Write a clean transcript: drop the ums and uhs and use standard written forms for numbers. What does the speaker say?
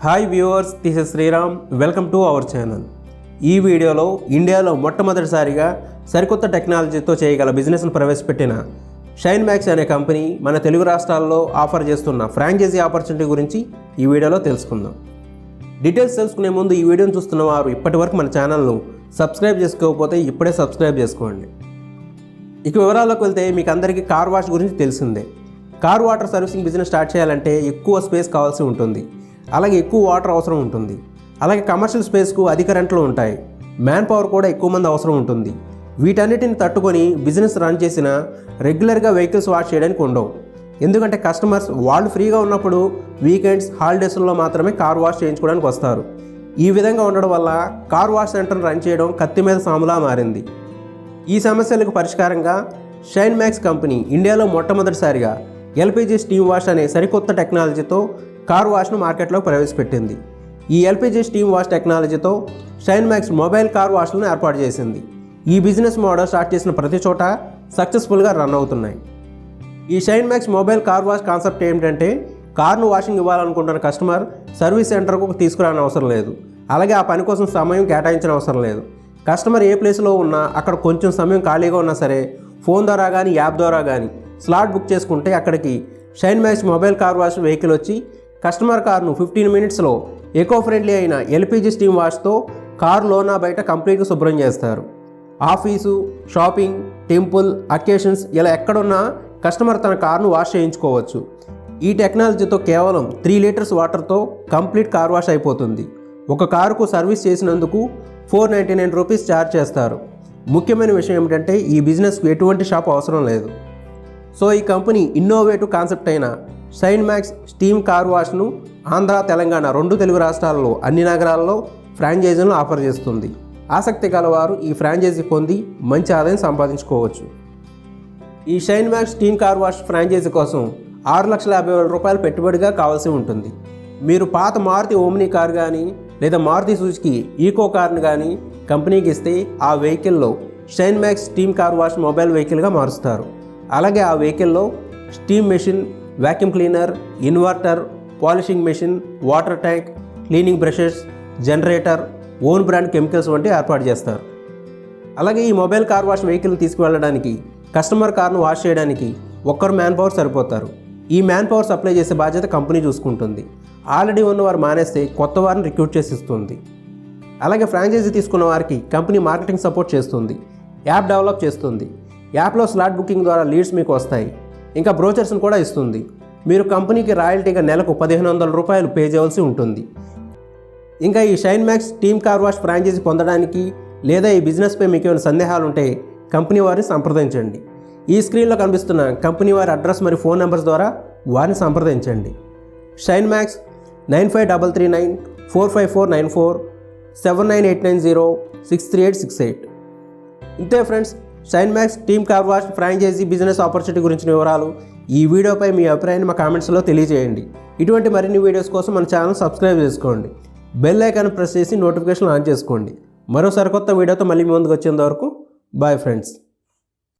Hi viewers, this is Sriram. Welcome to our channel. ఈ వీడియోలో ఇండియాలో మొట్టమొదటిసారిగా సరికొత్త టెక్నాలజీతో చేయగల బిజినెస్ను ప్రవేశపెట్టిన షైన్ మ్యాక్స్ అనే కంపెనీ మన తెలుగు రాష్ట్రాల్లో ఆఫర్ చేస్తున్న ఫ్రాంచైజీ ఆపర్చునిటీ గురించి ఈ వీడియోలో తెలుసుకుందాం. డీటెయిల్స్ తెలుసుకునే ముందు ఈ వీడియోని చూస్తున్న వారు ఇప్పటివరకు మన ఛానల్ను సబ్స్క్రైబ్ చేసుకోకపోతే ఇప్పుడే సబ్స్క్రైబ్ చేసుకోండి. ఇక వివరాల్లోకి వెళ్తే మీకు అందరికీ కార్ వాష్ గురించి తెలిసిందే. Car water servicing business start చేయాలంటే ఎక్కువ స్పేస్ కావాల్సి ఉంటుంది, అలాగే ఎక్కువ వాటర్ అవసరం ఉంటుంది, అలాగే కమర్షియల్ స్పేస్కు అధిక రెంట్లు ఉంటాయి, మ్యాన్ పవర్ కూడా ఎక్కువ మంది అవసరం ఉంటుంది. వీటన్నిటిని తట్టుకొని బిజినెస్ రన్ చేసిన రెగ్యులర్గా వెహికల్స్ వాష్ చేయడానికి ఉండవు. ఎందుకంటే కస్టమర్స్ వాళ్ళు ఫ్రీగా ఉన్నప్పుడు వీకెండ్స్, హాలిడేస్లో మాత్రమే కార్ వాష్ చేయించుకోవడానికి వస్తారు. ఈ విధంగా ఉండడం వల్ల కార్ వాష్ సెంటర్ని రన్ చేయడం కత్తి మీద సాములా మారింది. ఈ సమస్యలకు పరిష్కారంగా షైన్ మ్యాక్స్ కంపెనీ ఇండియాలో మొట్టమొదటిసారిగా ఎల్పిజి స్టీమ్ వాష్ అనే సరికొత్త టెక్నాలజీతో కార్ వాష్ను మార్కెట్లోకి ప్రవేశపెట్టింది. ఈ ఎల్పిజి స్టీమ్ వాష్ టెక్నాలజీతో షైన్ మ్యాక్స్ మొబైల్ కార్ వాష్లను ఏర్పాటు చేసింది. ఈ బిజినెస్ మోడల్ స్టార్ట్ చేసిన ప్రతి చోట సక్సెస్ఫుల్గా రన్ అవుతున్నాయి. ఈ shine max mobile car wash concept ఏమిటంటే, కార్ను వాషింగ్ ఇవ్వాలనుకుంటున్న కస్టమర్ సర్వీస్ సెంటర్కు తీసుకురాని అవసరం లేదు, అలాగే ఆ పని కోసం సమయం కేటాయించిన అవసరం లేదు. కస్టమర్ ఏ ప్లేస్లో ఉన్నా అక్కడ కొంచెం సమయం ఖాళీగా ఉన్నా సరే ఫోన్ ద్వారా కానీ యాప్ ద్వారా కానీ స్లాట్ బుక్ చేసుకుంటే అక్కడికి shine max mobile car wash vehicle వచ్చి కస్టమర్ కార్ను 15 మినిట్స్లో ఎకో ఫ్రెండ్లీ అయిన ఎల్పిజి స్టీమ్ వాష్తో కారు లోన బయట కంప్లీట్గా శుభ్రం చేస్తారు. ఆఫీసు, షాపింగ్, టెంపుల్, అకేషన్స్ ఇలా ఎక్కడున్నా కస్టమర్ తన కార్ను వాష్ చేయించుకోవచ్చు. ఈ టెక్నాలజీతో కేవలం 3 లీటర్స్ వాటర్తో కంప్లీట్ కార్ వాష్ అయిపోతుంది. ఒక కారుకు సర్వీస్ చేసినందుకు 499 రూపీస్ ఛార్జ్ చేస్తారు. ముఖ్యమైన విషయం ఏమిటంటే ఈ బిజినెస్కు ఎటువంటి షాప్ అవసరం లేదు. సో ఈ కంపెనీ ఇన్నోవేటివ్ కాన్సెప్ట్ అయిన షైన్ మ్యాక్స్ స్టీమ్ కార్ వాష్ను ఆంధ్ర, తెలంగాణ 2 తెలుగు రాష్ట్రాల్లో అన్ని నగరాల్లో ఫ్రాంచైజీలను ఆఫర్ చేస్తుంది. ఆసక్తి కలవారు ఈ ఫ్రాంచైజీ పొంది మంచి ఆదాయం సంపాదించుకోవచ్చు. ఈ shine max steam car wash franchisee కోసం 6,50,000 రూపాయలు పెట్టుబడిగా కావాల్సి ఉంటుంది. మీరు పాత మారుతి ఓమ్ని కార్ కానీ లేదా మారుతి సుజుకి ఈకో కార్ని కానీ కంపెనీకి ఇస్తే ఆ వెహికల్లో Shine max steam car Wash mobile వెహికల్గా మారుస్తారు. అలాగే ఆ వెహికల్లో steam machine, vacuum cleaner, inverter, polishing machine, water tank, cleaning brushes, generator, own brand chemicals వంటి ఏర్పాటు చేస్తారు. అలాగే ఈ మొబైల్ కార్ వాష్ వెహికల్ తీసుకువెళ్ళడానికి, కస్టమర్ కార్ను వాష్ చేయడానికి ఒక్కరు మ్యాన్ పవర్ సరిపోతారు. ఈ మ్యాన్ పవర్ సప్లై చేసే బాధ్యత కంపెనీ చూసుకుంటుంది. ఆల్రెడీ ఉన్నవారు మానేస్తే కొత్త వారిని రిక్రూట్ చేసి ఇస్తుంది. అలాగే ఫ్రాంచైజీ తీసుకున్న వారికి కంపెనీ మార్కెటింగ్ సపోర్ట్ చేస్తుంది, యాప్ డెవలప్ చేస్తుంది. యాప్లో స్లాట్ బుకింగ్ ద్వారా లీడ్స్ మీకు వస్తాయి, ఇంకా బ్రోచర్స్ని కూడా ఇస్తుంది. మీరు కంపెనీకి రాయల్టీగా నెలకు 1,500 రూపాయలు పే చేయవలసి ఉంటుంది. ఇంకా ఈ shine max steam car wash franchisee పొందడానికి లేదా ఈ బిజినెస్పై మీకు ఏమైనా సందేహాలు ఉంటే కంపెనీ వారిని సంప్రదించండి. ఈ స్క్రీన్లో కనిపిస్తున్న కంపెనీ వారి అడ్రస్ మరియు ఫోన్ నెంబర్స్ ద్వారా వారిని సంప్రదించండి. Shine max 9539454494, 7989063868. ఇంతే friends, shine max steam car wash franchisee business opportunity గురించిన వివరాలు. ఈ వీడియోపై మీ అభిప్రాయాన్ని మా కామెంట్స్లో తెలియజేయండి. ఇటువంటి మరిన్ని వీడియోస్ కోసం మన ఛానల్ సబ్స్క్రైబ్ చేసుకోండి, బెల్ ఐకాన్ ప్రెస్ చేసి నోటిఫికేషన్ ఆన్ చేసుకోండి. మరో సరికొత్త వీడియోతో మళ్ళీ మీ ముందుకు వచ్చేంత వరకు బాయ్ ఫ్రెండ్స్.